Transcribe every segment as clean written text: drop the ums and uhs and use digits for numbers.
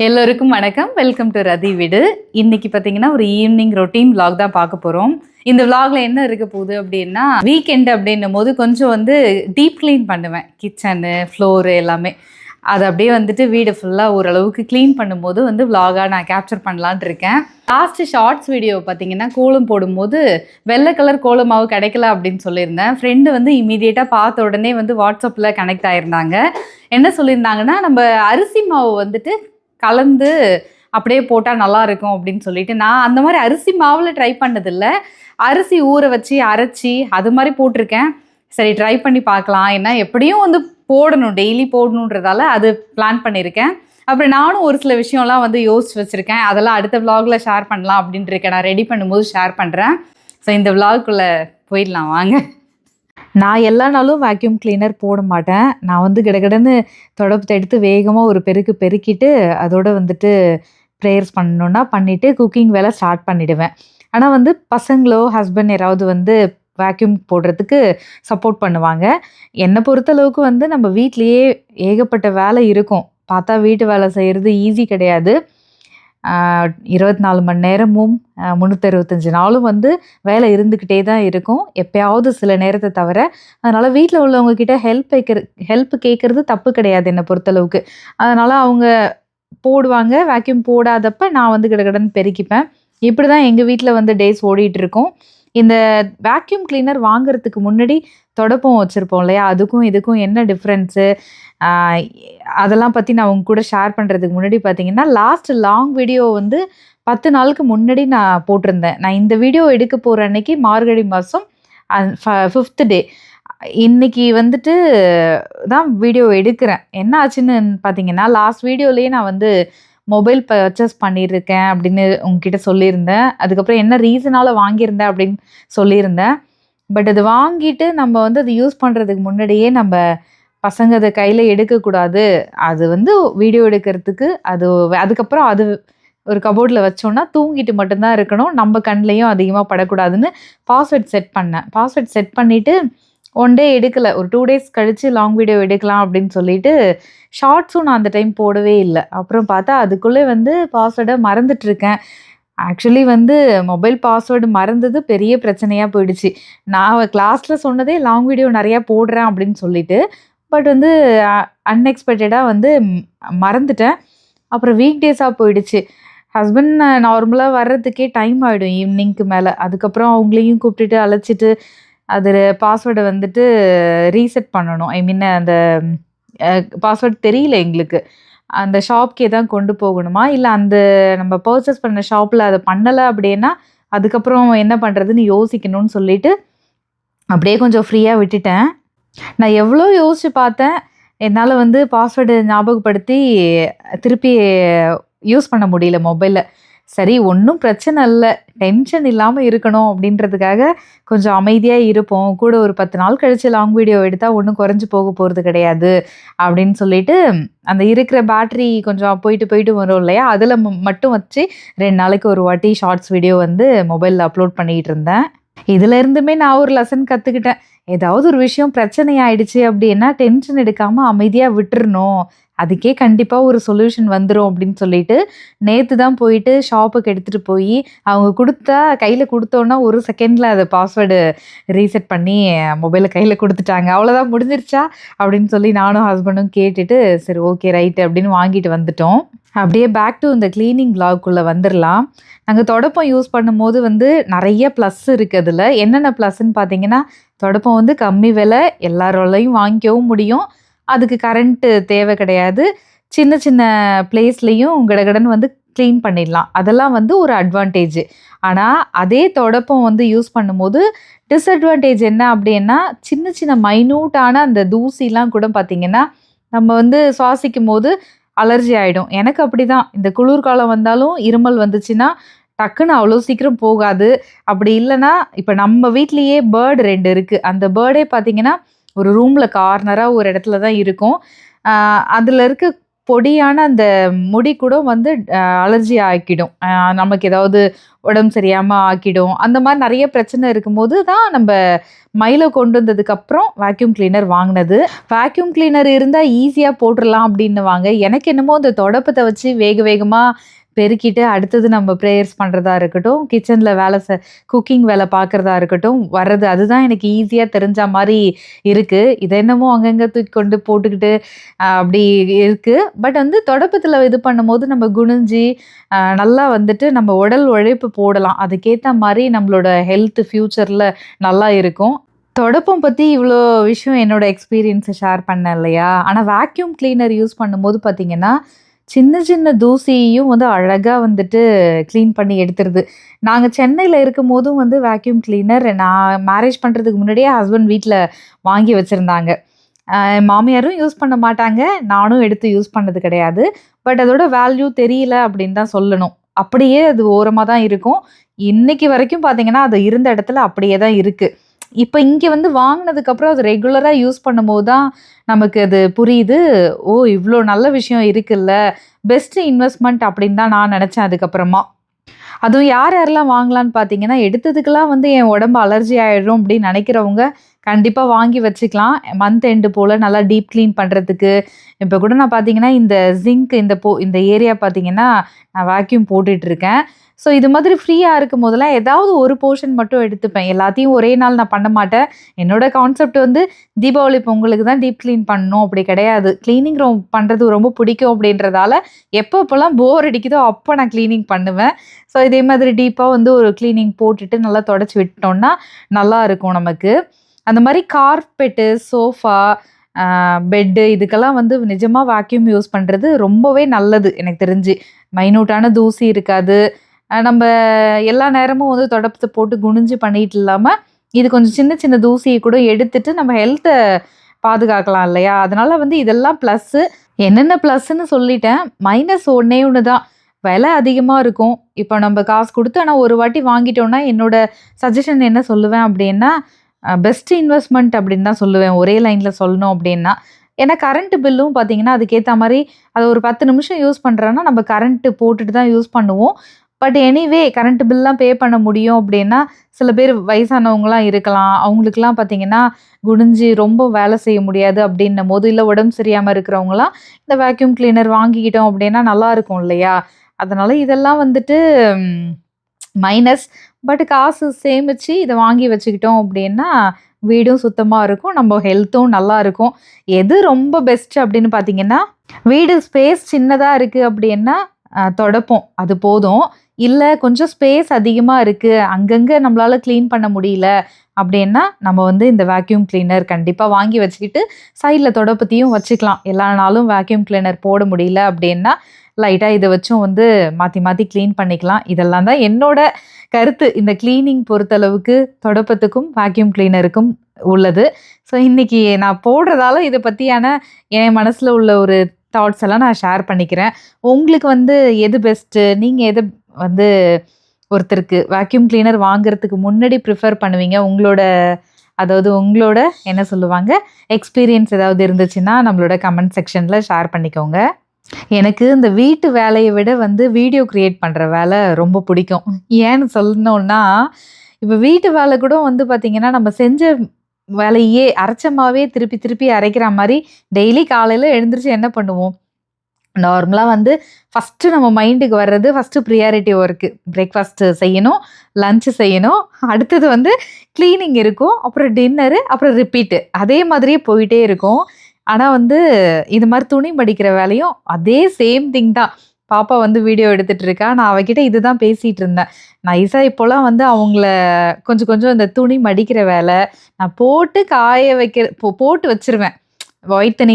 எல்லோருக்கும் வணக்கம். Welcome to ரதி வீடு. இன்னைக்கு பார்த்தீங்கன்னா ஒரு ஈவினிங் ரொட்டீன் vlog தான் பார்க்க போகிறோம். இந்த vlogல என்ன இருக்க போகுது அப்படின்னா, வீக்கெண்ட் அப்படின்னும் போது கொஞ்சம் டீப் க்ளீன் பண்ணுவேன். கிச்சனு, ஃப்ளோரு எல்லாமே. அது அப்படியே வீடு ஃபுல்லாக ஓரளவுக்கு க்ளீன் பண்ணும்போது vlog-ஆ நான் கேப்சர் பண்ணலான்ட்டு இருக்கேன். லாஸ்ட்டு ஷார்ட்ஸ் வீடியோ பார்த்தீங்கன்னா, கோலம் போடும்போது வெள்ளை கலர் கோலம் மாவு கிடைக்கல அப்படின்னு சொல்லியிருந்தேன். ஃப்ரெண்டு இமீடியட்டாக பார்த்த உடனே வாட்ஸ்அப்பில் கனெக்ட் ஆகியிருந்தாங்க. என்ன சொல்லியிருந்தாங்கன்னா, நம்ம அரிசி மாவு கலந்து அப்படியே போட்டால் நல்லா இருக்கும் அப்படின்னு சொல்லிட்டு, நான் அந்த மாதிரி அரிசி மாவில் ட்ரை பண்ணதில்லை. அரிசி ஊற வச்சு அரைச்சி அது மாதிரி போட்டிருக்கேன். சரி ட்ரை பண்ணி பார்க்கலாம். ஏன்னா எப்படியும் போடணும், டெய்லி போடணுன்றதால அது பிளான் பண்ணியிருக்கேன். அப்புறம் நானும் ஒரு சில விஷயம்லாம் யோசிச்சு வச்சுருக்கேன். அதெல்லாம் அடுத்த vlogல ஷேர் பண்ணலாம் அப்படின்ட்டு இருக்கேன். நான் ரெடி பண்ணும்போது ஷேர் பண்ணுறேன். ஸோ இந்த vlogக்குள்ளே போயிடலாம் வாங்க. நான் எல்லா நாளும் வேக்யூம் கிளீனர் போட மாட்டேன். நான் கடகடன்னு தொடப்பத்த எடுத்து வேகமாக ஒரு பெருக்கு பெருக்கிட்டு, அதோட ப்ரேயர்ஸ் பண்ணணுன்னா பண்ணிவிட்டு குக்கிங் வேலை ஸ்டார்ட் பண்ணிடுவேன். ஆனால் பசங்களோ ஹஸ்பண்ட் யாராவது வேக்யூம் போடுறதுக்கு சப்போர்ட் பண்ணுவாங்க. என்னை பொறுத்தளவுக்கு நம்ம வீட்லேயே ஏகப்பட்ட வேலை இருக்கும். பார்த்தா வீட்டு வேலை செய்கிறது ஈஸி கிடையாது. 24 மணி நேரமும் 365 நாளும் வேலை இருந்துக்கிட்டே தான் இருக்கும். எப்பயாவது சில நேரத்தை தவிர. அதனால் வீட்டில் உள்ளவங்க கிட்ட ஹெல்ப் கேட்குறது தப்பு கிடையாது என்னை பொறுத்தளவுக்கு. அதனால் அவங்க போடுவாங்க. வேக்யூம் போடாதப்ப நான் கடகடன்னு பெருக்கிப்பேன். இப்படி தான் எங்கள் வீட்டில் டேஸ் ஓடிட்டுருக்கும். இந்த வேக்யூம் கிளீனர் வாங்குறதுக்கு முன்னாடி தொடப்பம் வச்சுருப்போம் இல்லையா? அதுக்கும் இதுக்கும் என்ன டிஃப்ரென்ஸு, அதெல்லாம் பற்றி நான் உங்க கூட ஷேர் பண்ணுறதுக்கு முன்னாடி பார்த்தீங்கன்னா, லாஸ்ட் லாங் வீடியோ 10 நாளுக்கு முன்னாடி நான் போட்டிருந்தேன். நான் இந்த வீடியோ எடுக்க போகிற அன்னைக்கு மார்கழி மாதம் 5th டே. இன்னைக்கு தான் வீடியோ எடுக்கிறேன். என்ன ஆச்சுன்னு பார்த்தீங்கன்னா, லாஸ்ட் வீடியோலேயே நான் மொபைல் பர்ச்சேஸ் பண்ணியிருக்கேன் அப்படின்னு உங்ககிட்ட சொல்லியிருந்தேன். அதுக்கப்புறம் என்ன ரீசனால் வாங்கியிருந்தேன் அப்படின்னு சொல்லியிருந்தேன். பட் அது வாங்கிட்டு நம்ம அது யூஸ் பண்ணுறதுக்கு முன்னாடியே நம்ம பசங்க அதை கையில் எடுக்கக்கூடாது. அது வீடியோ எடுக்கிறதுக்கு அதுக்கப்புறம் அது ஒரு கபோர்டில் வச்சோன்னா தூங்கிட்டு மட்டும்தான் இருக்கணும். நம்ம கண்ணிலையும் அதிகமாக படக்கூடாதுன்னு பாஸ்வேர்ட் செட் பண்ணேன். பாஸ்வேர்ட் செட் பண்ணிவிட்டு 1 டே எடுக்கலை. ஒரு 2 டேஸ் கழித்து லாங் வீடியோ எடுக்கலாம் அப்படின்னு சொல்லிட்டு ஷார்ட்ஸும் நான் அந்த டைம் போடவே இல்லை. அப்புறம் பார்த்தா அதுக்குள்ளே பாஸ்வேர்டை மறந்துட்டுருக்கேன். ஆக்சுவலி மொபைல் பாஸ்வேர்டு மறந்தது பெரிய பிரச்சனையாக போயிடுச்சு. நான் கிளாஸில் சொன்னதே லாங் வீடியோ நிறையா போடுறேன் அப்படின்னு சொல்லிட்டு. பட் அன்எக்ஸ்பெக்டடாக மறந்துட்டேன். அப்புறம் வீக் டேஸாக போயிடுச்சு. ஹஸ்பண்ட் நார்மலாக வர்றதுக்கே டைம் ஆகிடும் ஈவினிங்க்கு மேலே. அதுக்கப்புறம் அவங்களையும் கூப்பிட்டுட்டு அழைச்சிட்டு அதில் பாஸ்வேர்டை ரீசெட் பண்ணணும். ஐ மீன் அந்த பாஸ்வேர்ட் தெரியல எங்களுக்கு. அந்த ஷாப்க்கே தான் கொண்டு போகணுமா, இல்லை அந்த நம்ம பர்ச்சேஸ் பண்ண ஷாப்பில் அதை பண்ணலை அப்படின்னா அதுக்கப்புறம் என்ன பண்ணுறதுன்னு யோசிக்கணும்னு சொல்லிட்டு அப்படியே கொஞ்சம் ஃப்ரீயாக விட்டுட்டேன். நான் எவ்வளோ யோசிச்சு பார்த்தேன். என்னால் பாஸ்வேர்டு ஞாபகப்படுத்தி திருப்பி யூஸ் பண்ண முடியல மொபைலில். சரி ஒன்றும் பிரச்சனை இல்லை, டென்ஷன் இல்லாமல் இருக்கணும் அப்படின்றதுக்காக கொஞ்சம் அமைதியாக இருப்போம். கூட ஒரு 10 நாள் கழித்து லாங் வீடியோ எடுத்தால் ஒன்றும் குறைஞ்சி போக போகிறது கிடையாது அப்படின்னு சொல்லிட்டு, அந்த இருக்கிற பேட்ரி கொஞ்சம் போயிட்டு போயிட்டு வரும் இல்லையா, அதில் மட்டும் வச்சு 2 நாளைக்கு ஒரு வாட்டி ஷார்ட்ஸ் வீடியோ மொபைலில் அப்லோட் பண்ணிகிட்டு இருந்தேன். இதில் இருந்துமே நான் ஒரு லெசன் கற்றுக்கிட்டேன். ஏதாவது ஒரு விஷயம் பிரச்சனை ஆயிடுச்சு அப்படின்னா டென்ஷன் எடுக்காமல் அமைதியாக விட்டுறணும். அதுக்கே கண்டிப்பாக ஒரு சொல்யூஷன் வந்துடும் அப்படின்னு சொல்லிட்டு நேற்று தான் போயிட்டு ஷாப்புக்கு எடுத்துகிட்டு போய் அவங்க கையில் கொடுத்தோன்னா 1 செகண்டில் அதை பாஸ்வேர்டு ரீசெட் பண்ணி மொபைலை கையில் கொடுத்துட்டாங்க. அவ்வளோதான் முடிஞ்சிருச்சா அப்படின்னு சொல்லி நானும் ஹஸ்பண்டும் கேட்டுட்டு சரி ஓகே ரைட்டு அப்படின்னு வாங்கிட்டு வந்துட்டோம். அப்படியே பேக் டு இந்த க்ளீனிங் vlogக்குள்ளே வந்துடலாம். நாங்கள் தொடப்பம் யூஸ் பண்ணும்போது நிறைய ப்ளஸ் இருக்குது. அதில் என்னென்ன ப்ளஸ்ன்னு பார்த்தீங்கன்னா, தொடப்பம் கம்மி விலை, எல்லாராலையும் வாங்கிக்கவும் முடியும். அதுக்கு கரண்ட்டு தேவை கிடையாது. சின்ன சின்ன பிளேஸ்லேயும் கடகடன்னு க்ளீன் பண்ணிடலாம். அதெல்லாம் ஒரு அட்வான்டேஜ். ஆனால் அதே தொடப்பம் யூஸ் பண்ணும்போது டிஸ்அட்வான்டேஜ் என்ன அப்படின்னா, சின்ன சின்ன மைன்யூட்டான அந்த தூசிலாம் கூட பார்த்திங்கன்னா நம்ம சுவாசிக்கும் போது அலர்ஜி ஆகிடும். எனக்கு அப்படி தான். இந்த குளிர்காலம் வந்தாலும் இருமல் வந்துச்சுன்னா டக்குன்னு அவ்வளோ சீக்கிரம் போகாது. அப்படி இல்லைன்னா இப்போ நம்ம வீட்லேயே பேர்டு 2 இருக்குது. அந்த பேர்டே பார்த்திங்கன்னா ஒரு ரூமில் கார்னராக ஒரு இடத்துல தான் இருக்கும். அதில் இருக்க பொடியான அந்த முடி கூட வந்து அலர்ஜி ஆக்கிடும். நமக்கு ஏதாவது உடம்பு சரியாம ஆக்கிடும். அந்த மாரி நெறைய பிரச்சனை இருக்கும்போது தான் நம்ப மைலோ கொண்டு வந்ததுக்கப்புறம் வேக்யூம் கிளீனர் வாங்குனது. வேக்யூம் கிளீனர் இருந்தா ஈஸியா போட்டுறலாம் அப்டின்னுவாங்க. எனக்கு என்னமோ அந்த தொடப்பத்த வச்சு வேக வேகமா பெருக்கிட்டு, அடுத்தது நம்ம பிரேயர்ஸ் பண்றதா இருக்கட்டும், கிச்சன்ல வேல குக்கிங் வேல பார்க்கறதா இருக்கட்டும், வர்றது அதுதான் எனக்கு ஈஸியா தெரிஞ்சா மாரி இருக்கு. இத என்னமோ அங்கங்க தூக்கி கொண்டு போட்டுக்கிட்டு அப்படி இருக்கு. பட் வந்து தொடப்பத்துல இது பண்ணும்போது நம்ம குனிஞ்சு, நல்லா வந்துட்டு நம்ம உடல் உழைப்பு போடலாம். அதுக்கேத்த மாரி நம்மளோட ஹெல்த் ஃபியூச்சர்ல நல்லா இருக்கும். தொடப்பம் பத்தி இவ்ளோ விஷயம் என்னோட எக்ஸ்பீரியன்ஸ ஷேர் பண்ணேன் இல்லையா? ஆனா வேக்யூம் கிளீனர் யூஸ் பண்ணும்போது பார்த்தீங்கன்னா, சின்ன சின்ன தூசியையும் வந்து அழகா வந்துட்டு கிளீன் பண்ணி எடுத்துருது. நாங்க சென்னையில இருக்கும்போதும் வந்து வேக்யூம் கிளீனர் நான் மேரேஜ் பண்றதுக்கு முன்னாடியே ஹஸ்பண்ட் வீட்ல வாங்கி வச்சிருந்தாங்க. என் மாமியாரும் யூஸ் பண்ண மாட்டாங்க. நானும் எடுத்து யூஸ் பண்ணது கிடையாது. பட் அதோட வேல்யூ தெரியல அப்படின்னு தான் சொல்லணும். அப்படியே அது ஓரமா தான் இருக்கும். இன்னைக்கு வரைக்கும் பார்த்தீங்கன்னா, அது இருந்த இடத்துல அப்படியே தான் இருக்கு. இப்ப இங்க வந்து வாங்குனதுக்கப்புறம் அது ரெகுலரா யூஸ் பண்ணும்போது தான் நமக்கு அது புரியுது. ஓ! இவ்ளோ நல்ல விஷயம் இருக்குல்ல. பெஸ்ட் இன்வெஸ்ட்மென்ட் அப்படின்னு தான் நான் நெனச்சேன் அதுக்கப்புறமா. அதுவும் யார் யாரெல்லாம் வாங்கலான்னு பார்த்தீங்கன்னா, எடுத்ததுக்கெல்லாம் வந்து என் உடம்பு அலர்ஜி ஆயிடும் அப்படின்னு நெனைக்கிறவங்க, கண்டிப்பா வாங்கி வச்சுக்கலாம். மந்த் எண்ட் போல நல்லா டீப் கிளீன் பண்றதுக்கு. இப்ப கூட நான் பார்த்தீங்கன்னா, இந்த ஜிங்க் இந்த ஏரியா பார்த்தீங்கன்னா, நான் வேக்யூம் போட்டுட்டு இருக்கேன். ஸோ இது மாதிரி ஃப்ரீயா இருக்கும்போதெல்லாம் ஏதாவது ஒரு போர்ஷன் மட்டும் எடுத்துப்பேன். எல்லாத்தையும் ஒரே நாள் நான் பண்ண மாட்டேன். என்னோட கான்செப்ட் வந்து தீபாவளி, பொங்கலுக்கு தான் டீப் கிளீன் பண்ணணும் அப்படி கிடையாது. கிளீனிங் பண்றது ரொம்ப பிடிக்கும் அப்படின்றதால, எப்பப்போலாம் போர் அடிக்குதோ அப்ப நான் கிளீனிங் பண்ணுவேன். ஸோ இதே மாதிரி டீப்பா வந்து ஒரு கிளீனிங் போட்டுட்டு நல்லா தொடச்சு விட்டோம்னா, நல்லா இருக்கும் நமக்கு. அந்த மாரி கார்பெட்டு, சோஃபா, அ பெட்டு இதுக்கெல்லாம் வந்து நிஜமா வேக்யூம் யூஸ் பண்றது ரொம்பவே நல்லது எனக்கு தெரிஞ்சு. மைன்யூட்டான தூசி இருக்காது. நம்ப எல்லா நேரமும் வந்து தொடப்பத்த போட்டு குனிஞ்சு பண்ணிட்டு இல்லாம, இது கொஞ்சம் சின்ன சின்ன தூசிய கூட எடுத்துட்டு நம்ம ஹெல்த்த பாதுகாக்கலாம் இல்லையா? அதனால வந்து இதெல்லாம் ப்ளஸ்ஸு. என்னென்ன ப்ளஸ்ன்னு சொல்லிட்டேன். மைனஸ் ஒண்ணே ஒண்ணு தான். விலை அதிகமா இருக்கும். இப்ப நம்ப காசு குடுத்து ஆனா ஒரு வாட்டி வாங்கிட்டோம்னா, என்னோட சஜஷன் என்ன சொல்லுவேன் அப்டின்னா, பெஸ்ட் இன்வெஸ்ட்மென்ட் அப்டின்னு தான் சொல்லுவேன். ஒரே லைன்ல சொல்லணும் அப்டின்னா. ஏன்னா கரண்ட் பில்லும் பார்த்தீங்கன்னா, அதுக்கேத்த மாரி அத ஒரு 10 நிமிஷம் யூஸ் பண்றோம்னா, நம்ம கரண்ட் போட்டுட்டு தான் யூஸ் பண்ணுவோம். பட் எனிவே கரண்ட் பில்லாம் பே பண்ண முடியும் அப்டின்னா, சில பேர் வயசானவங்கலாம் இருக்கலாம். அவங்களுக்கெல்லாம் பார்த்தீங்கன்னா, குனிஞ்சு ரொம்ப வேலை செய்ய முடியாது அப்டின்னும்போது, இல்ல உடம்பு சரியாம இருக்கிறவங்கலாம், இந்த வேக்யூம் கிளீனர் வாங்கிக்கிட்டோம் அப்டின்னா நல்லாருக்கும் இல்லையா? அதனால இதெல்லாம் வந்துட்டு ம் மைனஸ். பட் காசு சேமிச்சு இத வாங்கி வச்சுக்கிட்டோம் அப்டின்னா, வீடும் சுத்தமா இருக்கும். நம்ம ஹெல்த்தும் நல்லா இருக்கும். எது ரொம்ப பெஸ்ட் அப்டின்னு பார்த்தீங்கன்னா, வீடு ஸ்பேஸ் சின்னதா இருக்கு அப்டின்னா, தொடைப்போம். அது போதும். இல்ல கொஞ்சம் ஸ்பேஸ் அதிகமா இருக்கு. அங்கங்க நம்மளால கிளீன் பண்ண முடியல அப்டின்னா, நம்ம வந்து இந்த வேக்யூம் கிளீனர் கண்டிப்பா வாங்கி வச்சுக்கிட்டு, சைட்ல தொடப்பத்தையும் வச்சுக்கலாம். எல்லா நாளும் வேக்யூம் கிளீனர் போட முடியல அப்டின்னா, லைட்டா இத வச்சும் வந்து மாத்தி மாத்தி கிளீன் பண்ணிக்கலாம். இதெல்லாம் தான் என்னோட கருத்து. இந்த கிளீனிங் பொறுத்தளவுக்கு தொடப்பத்துக்கும், வேக்யூம் கிளீனருக்கும் உள்ளது. ஸோ இன்னைக்கு நான் போடுறதால இத பத்தியான என் மனசுல உள்ள ஒரு தாட்ஸ் எல்லாம் நான் ஷேர் பண்ணிக்கிறேன். உங்களுக்கு வந்து எது பெஸ்ட்டு? நீங்க எத வந்து ஒருத்தருக்கு வேக்யூம் கிளீனர் வாங்குறதுக்கு முன்னாடி ப்ரிஃபர் பண்ணுவீங்க? அதாவது உங்களோட என்ன சொல்லுவாங்க? எக்ஸ்பீரியன்ஸ் ஏதாவது இருந்துச்சுன்னா, நம்மளோட கமெண்ட் செக்ஷன்ல ஷேர் பண்ணிக்கோங்க. எனக்கு இந்த வீட்டு வேலைய விட வந்து வீடியோ கிரியேட் பண்ற வேலை ரொம்ப பிடிக்கும். ஏன்னு சொல்லணும்னா, இப்ப வீட்டு வேலை கூட வந்து பார்த்தீங்கன்னா, நம்ம செஞ்ச வேலையே அரைச்ச மாவே திருப்பி திருப்பி அரைக்கிற மாரி டெய்லி காலையில எழுந்திரிச்சு என்ன பண்ணுவோம்? நார்மலா வந்து ஃபர்ஸ்ட்டு நம்ம மைண்டுக்கு வர்றது ஃபர்ஸ்ட்டு ப்ரியாரிட்டி ஒர்க்கு. பிரேக்ஃபாஸ்ட்டு செய்யணும், லஞ்ச் செய்யணும். அடுத்தது வந்து கிளீனிங் இருக்கும். அப்புறம் டின்னரு, அப்புறம் ரிப்பீட்டு. அதே மாதிரியே போயிட்டே இருக்கும். ஆனா வந்து இது மாரி துணி மடிக்கிற வேலையும் அதே சேம் திங் தான். பாப்பா வந்து வீடியோ எடுத்துட்டு இருக்கா. நான் அவகிட்ட இதுதான் பேசிட்டு இருந்தேன். நைஸா இப்போலாம் வந்து அவங்கள கொஞ்சம் கொஞ்சம் இந்த துணி மடிக்கிற வேலை, நான் போட்டு காய வைக்கிற போட்டு வச்சுருவேன். ஒயிட் துணி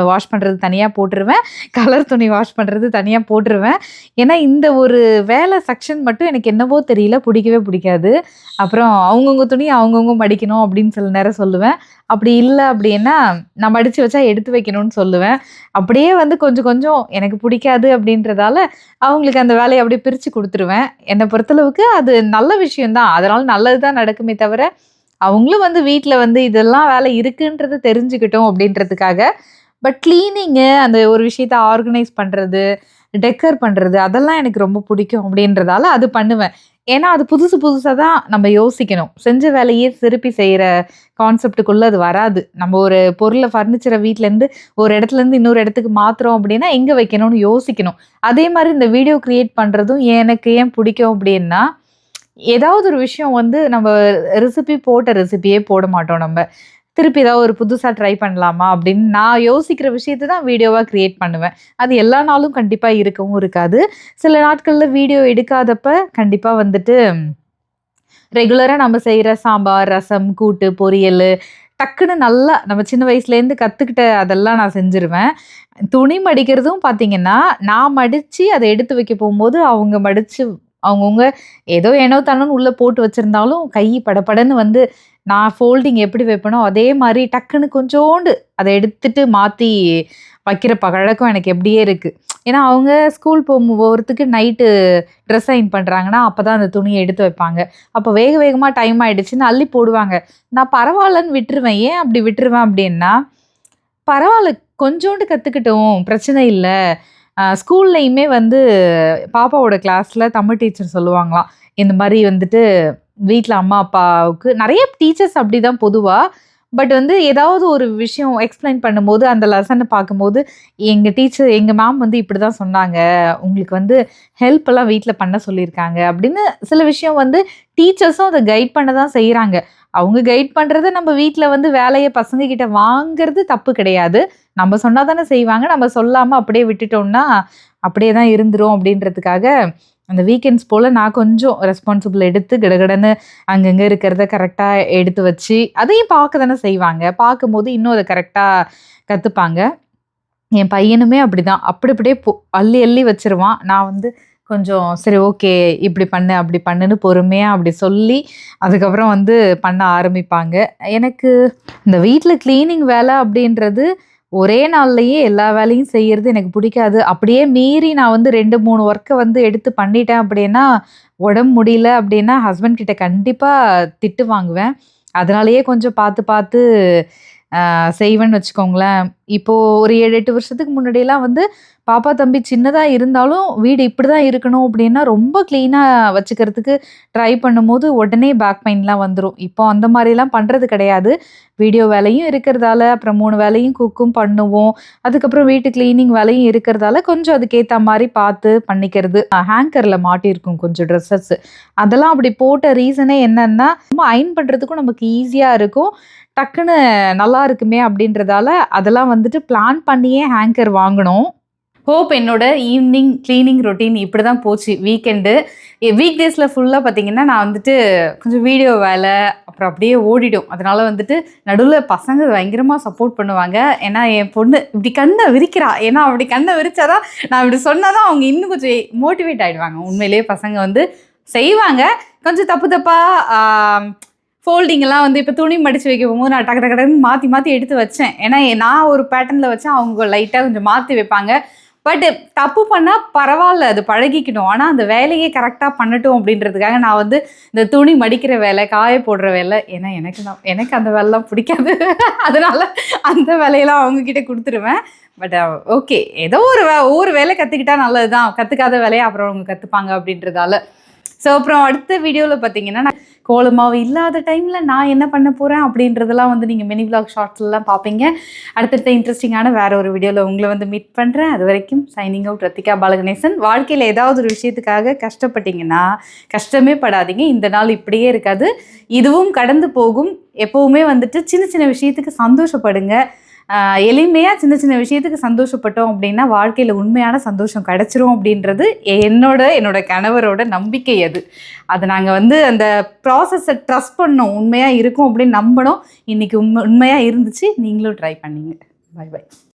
வாஷ் பண்றது தனியா போட்டுருவேன். கலர் துணி வாஷ் பண்றது தனியா போட்டுருவேன். ஏன்னா, இந்த ஒரு வேலை செக்ஷன் மட்டும் எனக்கு என்னவோ தெரியல பிடிக்கவே பிடிக்காது. அப்புறம் அவங்கவங்க துணிய அவங்கவங்க மடிக்கணும் அப்படின்னு சில நேரம் சொல்லுவேன். அப்படி இல்ல அப்படின்னா, நான் மடிச்சு வச்சா எடுத்து வைக்கணும்னு சொல்லுவேன். அப்படியே வந்து கொஞ்சம் கொஞ்சம் எனக்கு பிடிக்காது அப்படின்றதால, அவங்களுக்கு அந்த வேலைய அப்படியே பிரிச்சு குடுத்துருவேன். என்ன பொறுத்தளவுக்கு அது நல்ல விஷயம் தான். அதனால நல்லது தான் நடக்குமே தவிர அவங்களும் வந்து வீட்ல வந்து இதெல்லாம் வேலை இருக்குன்றது தெரிஞ்சுக்கிட்டும் அப்படின்றதுக்காக. பட் கிளீனிங்கு, அந்த ஒரு விஷயத்த ஆர்கனைஸ் பண்றது, டெக்கர் பண்றது அதெல்லாம் எனக்கு ரொம்ப பிடிக்கும் அப்படின்றதால அது பண்ணுவேன். ஏன்னா, அது புதுசு புதுசா தான் நம்ம யோசிக்கணும். செஞ்ச வேலையே திருப்பி செய்ற கான்செப்ட்டுக்குள்ள அது வராது. நம்ம ஒரு பொருள ஃபர்னிச்சர வீட்லருந்து ஒரு இடத்துலருந்து இன்னொரு இடத்துக்கு மாத்துறோம் அப்படின்னா, எங்க வைக்கணும்னு யோசிக்கணும். அதே மாரி இந்த வீடியோ கிரியேட் பண்றதும் எனக்கு ஏன் பிடிக்கும் அப்படின்னா, ஏதாவது ஒரு விஷயம் வந்து நம்ம ரெசிபியே போட மாட்டோம் நம்ம. திருப்பி ஏதாவது ஒரு புதுசா ட்ரை பண்ணலாமா அப்படின்னு நான் யோசிக்கிற விஷயத்த தான் வீடியோவா கிரியேட் பண்ணுவேன். அது எல்லா நாளும் கண்டிப்பா இருக்கவும் இருக்காது. சில நாட்கள்ல வீடியோ எடுக்காதப்ப கண்டிப்பா வந்துட்டு ரெகுலரா நம்ம செய்ற சாம்பார், ரசம், கூட்டு, பொரியலு டக்குன்னு நல்லா நம்ம சின்ன வயசுலேருந்து கத்துக்கிட்ட அதெல்லாம் நான் செஞ்சுருவேன். துணி மடிக்கிறதும் பார்த்தீங்கன்னா, நான் மடிச்சு அத எடுத்து வைக்க போம்போது, அவங்க மடிச்சு அவங்கவங்க ஏதோ ஏனோ தானோன்னு உள்ள போட்டு வச்சிருந்தாலும், கை படபடன்னு வந்து நான் ஃபோல்டிங் எப்படி வைப்பேனோ, அதே மாரி டக்குன்னு கொஞ்சோண்டு அத எடுத்துட்டு மாத்தி வைக்கிற பழக்கம் எனக்கு எப்படியே இருக்கு. ஏன்னா, அவங்க ஸ்கூல் போறதுக்கு நைட்டு ட்ரெஸ் அயர்ன் பண்றாங்கன்னா, அப்பதான் அந்த துணிய எடுத்து வைப்பாங்க. அப்ப வேக வேகமா டைம் ஆயிடுச்சுன்னு அள்ளி போடுவாங்க. நான் பரவால்லன்னு விட்டுருவேன். ஏன் அப்படி விட்டுருவேன் அப்படின்னா, பரவால்ல கொஞ்சோண்டு கத்துக்கிட்டோம். பிரச்சனை இல்ல. ஸ்கூல்லயுமே வந்து பாப்பாவோட கிளாஸ்ல தமிழ் டீச்சர் சொல்லுவாங்களாம். இந்த மாரி வந்துட்டு வீட்ல அம்மா, அப்பாவுக்கு நெறைய டீச்சர்ஸ் அப்படிதான் பொதுவா. பட் வந்து ஏதாவது ஒரு விஷயம் எக்ஸ்ப்ளைன் பண்ணும்போது, அந்த லெசன பார்க்கும்போது, எங்க மேம் வந்து இப்படிதான் சொன்னாங்க. உங்களுக்கு வந்து ஹெல்ப்லாம் வீட்ல பண்ண சொல்லியிருக்காங்க அப்படின்னு சில விஷயம் வந்து டீச்சர்ஸும் அத கைட் பண்ண தான் செய்றாங்க. அவங்க கைட் பண்றத நம்ம வீட்ல வந்து வேலைய பசங்க கிட்ட வாங்குறது தப்பு கிடையாது. நம்ம சொன்னா தானே செய்வாங்க. நம்ம சொல்லாம அப்படியே விட்டுட்டோம்னா, அப்படியே தான் இருந்துரும் அப்படின்றதுக்காக, அந்த வீக்கெண்ட்ஸ் போல நான் கொஞ்சம் ரெஸ்பான்சிபிள் எடுத்து கடகடன்னு அங்கங்க இருக்கிறத கரெக்ட்டா எடுத்து வச்சு, அதையும் பார்க்க தானே செய்வாங்க. பார்க்கும்போது இன்னும் அத கரெக்ட்டா கத்துப்பாங்க. என் பையனுமே அப்படிதான். அப்படி அப்படியே அள்ளி அள்ளி வச்சுருவான். நான் வந்து கொஞ்சம் சரி ஓகே. இப்படி பண்ணு, அப்படி பண்ணுன்னு பொறுமையா அப்படி சொல்லி, அதுக்கப்புறம் வந்து பண்ண ஆரம்பிப்பாங்க. எனக்கு இந்த வீட்ல கிளீனிங் வேலை அப்படின்றது, ஒரே நாள்லயே எல்லா வேலையும் செய்யறது எனக்கு பிடிக்காது. அப்படியே மீறி நான் வந்து 2, 3 ஒர்க்க வந்து எடுத்து பண்ணிட்டேன் அப்படின்னா, உடம்பு முடியல அப்படின்னா ஹஸ்பண்ட் கிட்ட கண்டிப்பா திட்டு வாங்குவேன். அதனாலேயே கொஞ்சம் பார்த்து பார்த்து செய்வேன்னு வச்சுக்கோங்களேன். இப்போ ஒரு 7, 8 வருஷத்துக்கு முன்னாடிலாம் வந்து பாப்பா, தம்பி சின்னதா இருந்தாலும், வீடு இப்படிதான் இருக்கணும் அப்படின்னா, ரொம்ப கிளீனா வச்சுக்கிறதுக்கு ட்ரை பண்ணும்போது, உடனே பேக் பெயின்லாம் வந்துரும். இப்போ அந்த மாரிலாம் பண்றது கிடையாது. வீடியோ வேலையும் இருக்கிறதால, அப்புறம் 3 வேலையும் குக்கும் பண்ணுவோம். அதுக்கப்புறம் வீட்டு கிளீனிங் வேலையும் இருக்கிறதால, கொஞ்சம் அதுக்கேத்த மாரி பார்த்து பண்ணிக்கிறது. ஹேங்கர்ல மாட்டியிருக்கும் கொஞ்சம் ட்ரெஸ்ஸஸ். அதெல்லாம் அப்படி போட்ட ரீசனே என்னன்னா, ரொம்ப அயர்ன் பண்றதுக்கும் நமக்கு ஈஸியா இருக்கும். டக்குன்னு நல்லா இருக்குமே அப்படின்றதால, அதெல்லாம் வந்துட்டு பிளான் பண்ணியே ஹேங்கர் வாங்குனோம். ஹோப் என்னோட ஈவ்னிங் கிளீனிங் ரொட்டீன் இப்படிதான் போச்சு. வீக் டேஸ்ல ஃபுல்லா பார்த்தீங்கன்னா, நான் வந்துட்டு கொஞ்சம் வீடியோ வேலை, அப்புறம் அப்படியே ஓடிடும். அதனால வந்துட்டு நடுவுல பசங்க பயங்கரமா சப்போர்ட் பண்ணுவாங்க. ஏன்னா, என் பொண்ணு இப்படி கண்ண விரிக்கிறா. ஏன்னா, அப்படி கண்ண விரிச்சா தான் நான் இப்படி சொன்னா தான் அவங்க இன்னும் கொஞ்சம் மோட்டிவேட் ஆயிடுவாங்க. உண்மையிலேயே பசங்க வந்து செய்வாங்க. கொஞ்சம் தப்பு தப்பா ஆ ஃபோல்டிங்லாம் வந்து இப்ப துணி மடிச்சு வைக்க போகும்போது நான் டக்கு டக்கு டக்குன்னு மாத்தி மாத்தி எடுத்து வச்சேன். ஏன்னா, நான் ஒரு பேட்டர்ன்ல வச்சேன். அவங்க லைட்டா கொஞ்சம் மாத்தி வைப்பாங்க. பட் தப்பு பண்ணா பரவால்ல. அது பழகிக்கணும். ஆனா, அந்த வேலையே கரெக்ட்டா பண்ணட்டும் அப்படின்றதுக்காக நான் வந்து இந்த துணி மடிக்கிற வேலை, காய போடுற வேலை ஏன்னா எனக்கு அந்த வேலைலாம் பிடிக்காது. அதனால அந்த வேலையெல்லாம் அவங்க கிட்ட குடுத்துருவேன். But okay. ஏதோ ஒவ்வொரு வேலை கத்துக்கிட்டா நல்லது தான். கத்துக்காத வேலைய அப்புறம் அவங்க கத்துப்பாங்க அப்படின்றதால. ஸோ அப்புறம் அடுத்த வீடியோல பார்த்தீங்கன்னா, நான் கோலமாவு இல்லாத டைம்ல நான் என்ன பண்ண போறேன் அப்படின்றதெல்லாம் வந்து நீங்க மினி விளாக் ஷார்ட்ஸ்லாம் பார்ப்பீங்க. அடுத்தடுத்த இன்ட்ரெஸ்டிங்கான வேற ஒரு வீடியோல உங்கள வந்து மீட் பண்றேன். அதுவரைக்கும் சைனிங் அவுட் ரத்திகா பாலகணேசன். வாழ்க்கையில ஏதாவது ஒரு விஷயத்துக்காக கஷ்டப்பட்டீங்கன்னா, கஷ்டமே படாதீங்க. இந்த நாள் இப்படியே இருக்காது. இதுவும் கடந்து போகும். எப்பவுமே வந்துட்டு சின்ன சின்ன விஷயத்துக்கு சந்தோஷப்படுங்க. எளிமையா சின்ன சின்ன விஷயத்துக்கு சந்தோஷப்பட்டோம் அப்படின்னா, வாழ்க்கையில உண்மையான சந்தோஷம் கிடைச்சிரும் அப்படின்றது என்னோட கணவரோட நம்பிக்கை அது. அத நாங்க வந்து அந்த ப்ராசஸ ட்ரஸ்ட் பண்ணோம். உண்மையா இருக்கும் அப்படின்னு நம்புனோம். இன்னைக்கு உண்மையா இருந்துச்சு. நீங்களும் ட்ரை பண்ணீங்க. Bye by.